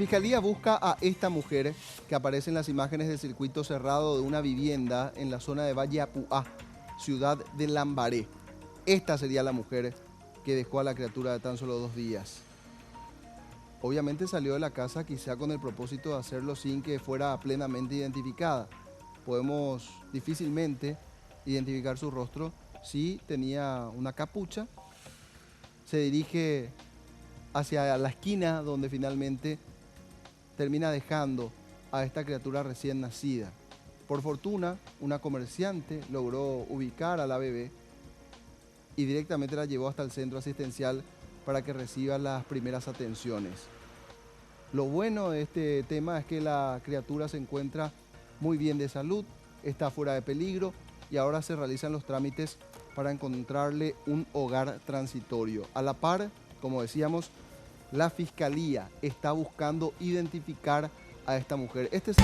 Fiscalía busca a esta mujer que aparece en las imágenes del circuito cerrado de una vivienda en la zona de Valle Apuá, ciudad de Lambaré. Esta sería la mujer que dejó a la criatura de tan solo 2 días. Obviamente salió de la casa quizá con el propósito de hacerlo sin que fuera plenamente identificada. Podemos difícilmente identificar su rostro. Sí tenía una capucha. Se dirige hacia la esquina donde finalmente termina dejando a esta criatura recién nacida. Por fortuna, una comerciante logró ubicar a la bebé y directamente la llevó hasta el centro asistencial para que reciba las primeras atenciones. Lo bueno de este tema es que la criatura se encuentra muy bien de salud, está fuera de peligro y ahora se realizan los trámites para encontrarle un hogar transitorio. A la par, como decíamos, la Fiscalía está buscando identificar a esta mujer. Este es